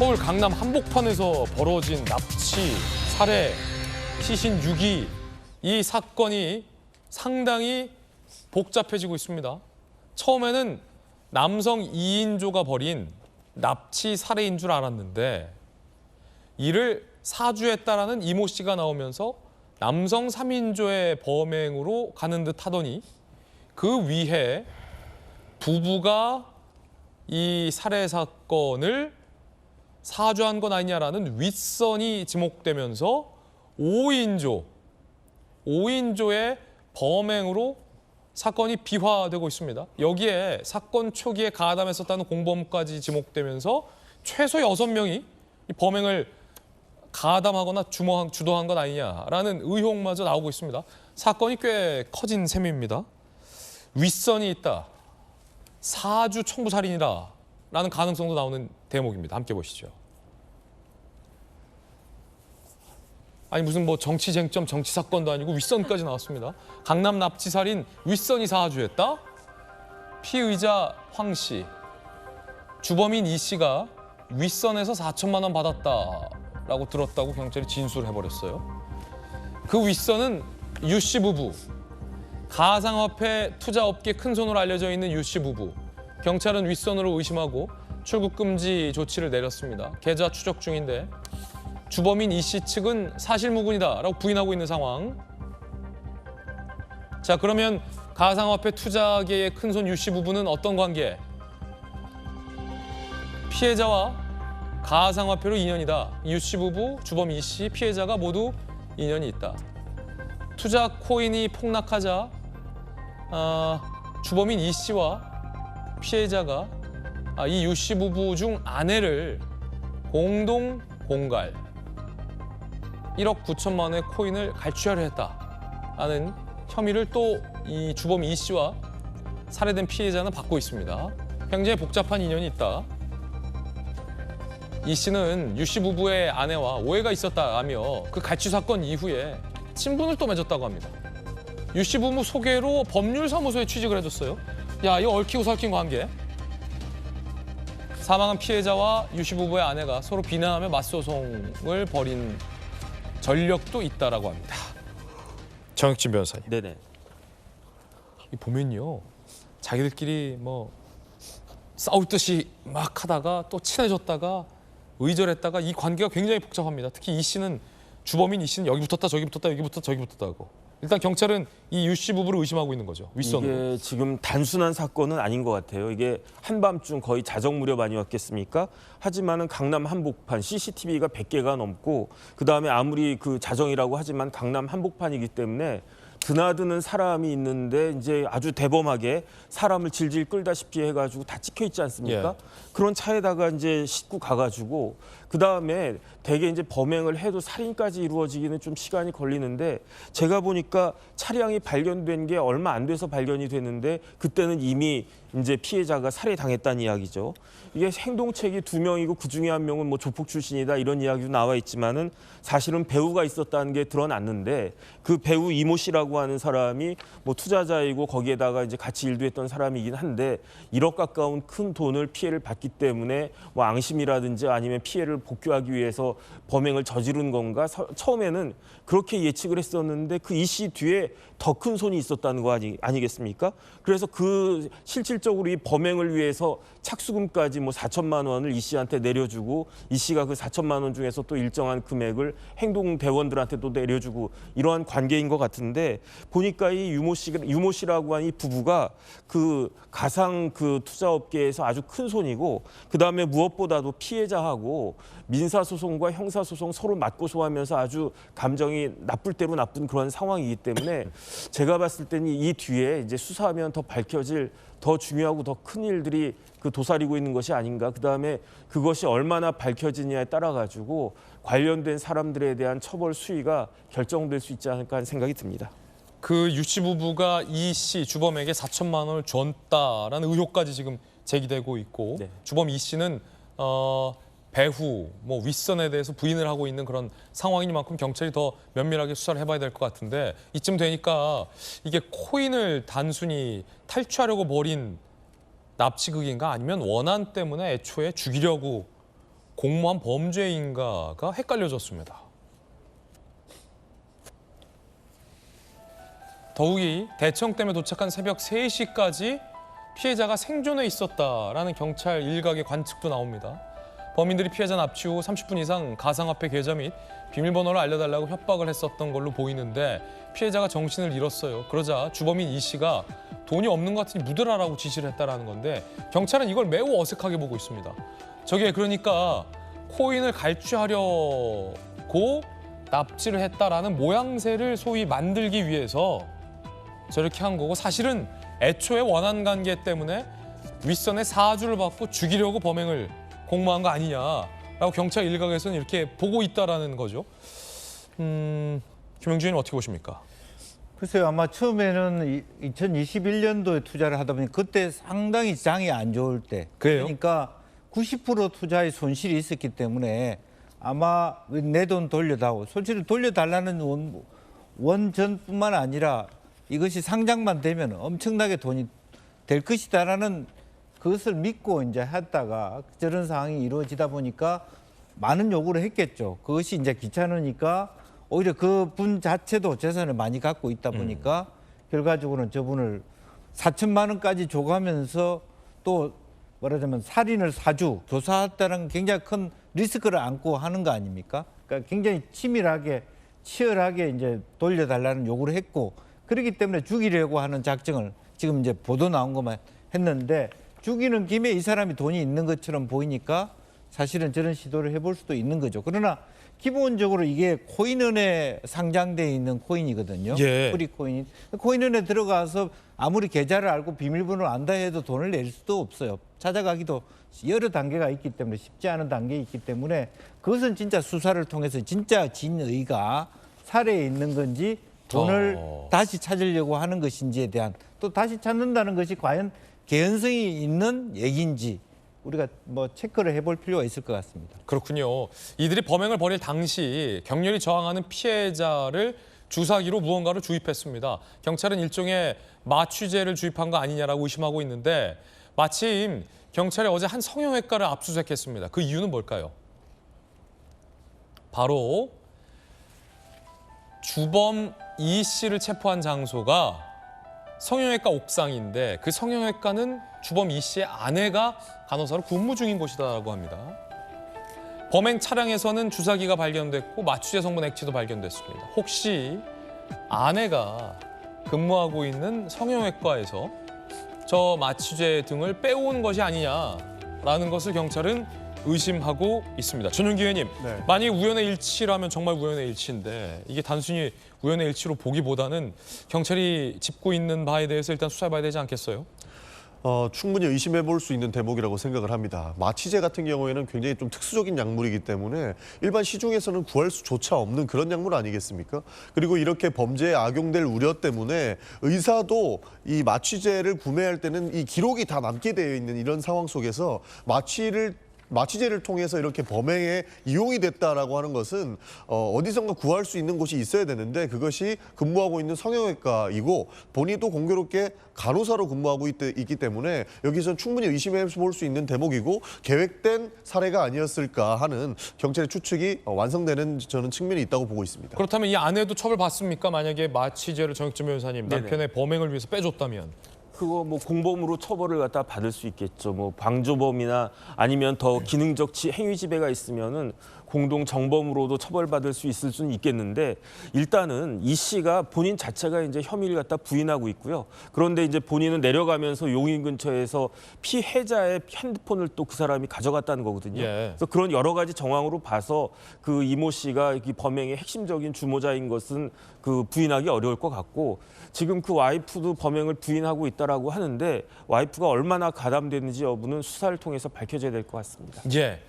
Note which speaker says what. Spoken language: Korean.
Speaker 1: 서울 강남 한복판에서 벌어진 납치, 살해, 시신 유기 이 사건이 상당히 복잡해지고 있습니다. 처음에는 남성 2인조가 벌인 납치 살해인 줄 알았는데 이를 사주했다라는 이모 씨가 나오면서 남성 3인조의 범행으로 가는 듯 하더니 그 위에 부부가 이 살해 사건을 사주한 건 아니냐라는 윗선이 지목되면서 5인조의 범행으로 사건이 비화되고 있습니다. 여기에 사건 초기에 가담했었다는 공범까지 지목되면서 최소 6명이 이 범행을 가담하거나 주도한 것 아니냐라는 의혹마저 나오고 있습니다. 사건이 꽤 커진 셈입니다. 윗선이 있다. 사주 청부살인이라는 가능성도 나오는 대목입니다. 함께 보시죠. 아니 무슨 뭐 정치 쟁점, 정치 사건도 아니고 윗선까지 나왔습니다. 강남 납치살인 윗선이 사주했다. 피의자 황 씨, 주범인 이 씨가 윗선에서 4천만 원 받았다라고 들었다고 경찰이 진술을 해버렸어요. 그 윗선은 유 씨 부부, 가상화폐 투자업계 큰손으로 알려져 있는 유 씨 부부. 경찰은 윗선으로 의심하고 출국 금지 조치를 내렸습니다. 계좌 추적 중인데 주범인 이 씨 측은 사실무근이다라고 부인하고 있는 상황. 자, 그러면 가상화폐 투자계의 큰손 유 씨 부부는 어떤 관계? 피해자와 가상화폐로 인연이다. 유 씨 부부, 주범 이 씨, 피해자가 모두 인연이 있다. 투자 코인이 폭락하자 주범인 이 씨와 피해자가 이 유 씨 부부 중 아내를 공동 공갈 1억 9천만 원의 코인을 갈취하려 했다라는 혐의를 또 이 주범 이 씨와 살해된 피해자는 받고 있습니다. 굉장히 복잡한 인연이 있다. 이 씨는 유 씨 부부의 아내와 오해가 있었다라며 그 갈취 사건 이후에 친분을 또 맺었다고 합니다. 유 씨 부부 소개로 법률사무소에 취직을 해줬어요. 야, 이거 얽히고 설킨 관계. 사망한 피해자와 유 씨 부부의 아내가 서로 비난하며 맞소송을 벌인 전력도 있다라고 합니다. 정혁진 변호사님.
Speaker 2: 네네.
Speaker 1: 이 보면요, 자기들끼리 뭐 싸울 듯이 막 하다가 또 친해졌다가 의절했다가 이 관계가 굉장히 복잡합니다. 특히 이 씨는 주범인 이 씨는 여기 붙었다 저기 붙었다 여기 붙었다 저기 붙었다 하고 일단 경찰은 이 유 씨 부부를 의심하고 있는 거죠. 윗선으로.
Speaker 2: 이게 지금 단순한 사건은 아닌 것 같아요. 이게 한밤중 거의 자정 무렵 아니었겠습니까? 하지만은 강남 한복판 CCTV가 100개가 넘고 그다음에 아무리 그 자정이라고 하지만 강남 한복판이기 때문에 드나드는 사람이 있는데 이제 아주 대범하게 사람을 질질 끌다시피 해가지고 다 찍혀 있지 않습니까?
Speaker 1: 예.
Speaker 2: 그런 차에다가 이제 싣고 가가지고 그 다음에 대개 이제 범행을 해도 살인까지 이루어지기는 좀 시간이 걸리는데 제가 보니까 차량이 발견된 게 얼마 안 돼서 발견이 됐는데 그때는 이미 이제 피해자가 살해당했다는 이야기죠. 이게 행동책이 2명이고 그 중에 1명은 뭐 조폭 출신이다 이런 이야기도 나와 있지만은 사실은 배우가 있었다는 게 드러났는데 그 배우 이모 씨라고 하는 사람이 뭐 투자자이고 거기에다가 이제 같이 일도 했던 사람이긴 한데 1억 가까운 큰 돈을 피해를 받기 때문에 뭐 앙심이라든지 아니면 피해를 복귀하기 위해서 범행을 저지른 건가 처음에는 그렇게 예측을 했었는데 그 이 씨 뒤에 더 큰 손이 있었다는 거 아니겠습니까? 그래서 그 실질적으로 이 범행을 위해서 착수금까지 뭐 4천만 원을 이 씨한테 내려주고 이 씨가 그 4천만 원 중에서 또 일정한 금액을 행동대원들한테 또 내려주고 이러한 관계인 것 같은데 보니까 이 유모 씨라고 하는 이 부부가 그 가상 그 투자업계에서 아주 큰 손이고 그다음에 무엇보다도 피해자하고 민사소송과 형사소송 서로 맞고소하면서 아주 감정이 나쁠 대로 나쁜 그런 상황이기 때문에 제가 봤을 때는 이 뒤에 이제 수사하면 더 밝혀질 더 중요하고 더 큰 일들이 그 도사리고 있는 것이 아닌가. 그다음에 그것이 얼마나 밝혀지냐에 따라 가지고 관련된 사람들에 대한 처벌 수위가 결정될 수 있지 않을까 하는 생각이 듭니다.
Speaker 1: 그 유 씨 부부가 이 씨 주범에게 4천만 원을 줬다라는 의혹까지 지금 제기되고 있고
Speaker 2: 네.
Speaker 1: 주범 이 씨는 배후, 뭐 윗선에 대해서 부인을 하고 있는 그런 상황이니만큼 경찰이 더 면밀하게 수사를 해봐야 될 것 같은데 이쯤 되니까 이게 코인을 단순히 탈취하려고 벌인 납치극인가 아니면 원한 때문에 애초에 죽이려고 공모한 범죄인가가 헷갈려졌습니다. 더욱이 대청댐에 도착한 새벽 3시까지 피해자가 생존해 있었다라는 경찰 일각의 관측도 나옵니다. 범인들이 피해자 납치 후 30분 이상 가상화폐 계좌 및 비밀번호를 알려달라고 협박을 했었던 걸로 보이는데 피해자가 정신을 잃었어요. 그러자 주범인 이 씨가 돈이 없는 것 같으니 묻으라라고 지시를 했다라는 건데 경찰은 이걸 매우 어색하게 보고 있습니다. 저게 그러니까 코인을 갈취하려고 납치를 했다라는 모양새를 소위 만들기 위해서 저렇게 한 거고 사실은 애초에 원한 관계 때문에 윗선의 사주를 받고 죽이려고 범행을 공모한 거 아니냐라고 경찰 일각에서는 이렇게 보고 있다라는 거죠. 김영주 의원님 어떻게 보십니까?
Speaker 3: 글쎄요, 아마 처음에는 2021년도에 투자를 하다 보니 그때 상당히 장이 안 좋을 때.
Speaker 1: 그래요?
Speaker 3: 그러니까 90% 투자의 손실이 있었기 때문에 아마 내 돈 돌려다오. 솔직히 돌려달라는 원전뿐만 아니라 이것이 상장만 되면 엄청나게 돈이 될 것이다라는 그것을 믿고 이제 했다가 저런 상황이 이루어지다 보니까 많은 요구를 했겠죠. 그것이 이제 귀찮으니까 오히려 그 분 자체도 재산을 많이 갖고 있다 보니까 결과적으로는 저분을 4천만 원까지 줘가면서 또 말하자면 살인을 사주, 교사했다는 굉장히 큰 리스크를 안고 하는 거 아닙니까? 그러니까 굉장히 치밀하게 치열하게 이제 돌려달라는 요구를 했고 그렇기 때문에 죽이려고 하는 작정을 지금 이제 보도 나온 것만 했는데 죽이는 김에 이 사람이 돈이 있는 것처럼 보이니까 사실은 저런 시도를 해볼 수도 있는 거죠. 그러나 기본적으로 이게 코인은에 상장되어 있는 코인이거든요.
Speaker 1: 예.
Speaker 3: 프리코인. 코인은에 들어가서 아무리 계좌를 알고 비밀번호를 안다 해도 돈을 낼 수도 없어요. 찾아가기도 여러 단계가 있기 때문에 쉽지 않은 단계에 있기 때문에 그것은 진짜 수사를 통해서 진짜 진의가 살해에 있는 건지 돈을 다시 찾으려고 하는 것인지에 대한 또 다시 찾는다는 것이 과연 개연성이 있는 얘기인지 우리가 뭐 체크를 해볼 필요가 있을 것 같습니다.
Speaker 1: 그렇군요. 이들이 범행을 벌일 당시 격렬히 저항하는 피해자를 주사기로 무언가를 주입했습니다. 경찰은 일종의 마취제를 주입한 거 아니냐라고 의심하고 있는데 마침 경찰이 어제 한 성형외과를 압수수색했습니다. 그 이유는 뭘까요? 바로 주범 이 씨를 체포한 장소가 성형외과 옥상인데 그 성형외과는 주범 이 씨의 아내가 간호사로 근무 중인 곳이라고 합니다. 범행 차량에서는 주사기가 발견됐고 마취제 성분 액체도 발견됐습니다. 혹시 아내가 근무하고 있는 성형외과에서 저 마취제 등을 빼온 것이 아니냐라는 것을 경찰은 의심하고 있습니다. 전용기 의원님,
Speaker 4: 네.
Speaker 1: 만약에 우연의 일치라면 정말 우연의 일치인데 이게 단순히 우연의 일치로 보기보다는 경찰이 짚고 있는 바에 대해서 일단 수사해봐야 되지 않겠어요?
Speaker 4: 충분히 의심해 볼 수 있는 대목이라고 생각을 합니다. 마취제 같은 경우에는 굉장히 좀 특수적인 약물이기 때문에 일반 시중에서는 구할 수조차 없는 그런 약물 아니겠습니까? 그리고 이렇게 범죄에 악용될 우려 때문에 의사도 이 마취제를 구매할 때는 이 기록이 다 남게 되어 있는 이런 상황 속에서 마취제를 통해서 이렇게 범행에 이용이 됐다라고 하는 것은 어디선가 구할 수 있는 곳이 있어야 되는데 그것이 근무하고 있는 성형외과이고 본인도 공교롭게 간호사로 근무하고 있기 때문에 여기서 충분히 의심해 볼 수 있는 대목이고 계획된 살해가 아니었을까 하는 경찰의 추측이 완성되는 저는 측면이 있다고 보고 있습니다.
Speaker 1: 그렇다면 이 아내도 처벌받습니까? 만약에 마취제를 정익점 변호사님
Speaker 2: 네네.
Speaker 1: 남편의 범행을 위해서 빼줬다면.
Speaker 2: 그거 뭐 공범으로 처벌을 갖다 받을 수 있겠죠. 뭐 방조범이나 아니면 더 기능적 행위 지배가 있으면은 공동 정범으로도 처벌받을 수 있을 수는 있겠는데 일단은 이 씨가 본인 자체가 이제 혐의를 갖다 부인하고 있고요. 그런데 이제 본인은 내려가면서 용인 근처에서 피해자의 핸드폰을 또 그 사람이 가져갔다는 거거든요.
Speaker 1: 예.
Speaker 2: 그래서 그런 여러 가지 정황으로 봐서 그 이모 씨가 이 범행의 핵심적인 주모자인 것은 그 부인하기 어려울 것 같고 지금 그 와이프도 범행을 부인하고 있다라고 하는데 와이프가 얼마나 가담되는지 여부는 수사를 통해서 밝혀져야 될 것 같습니다.
Speaker 1: 예.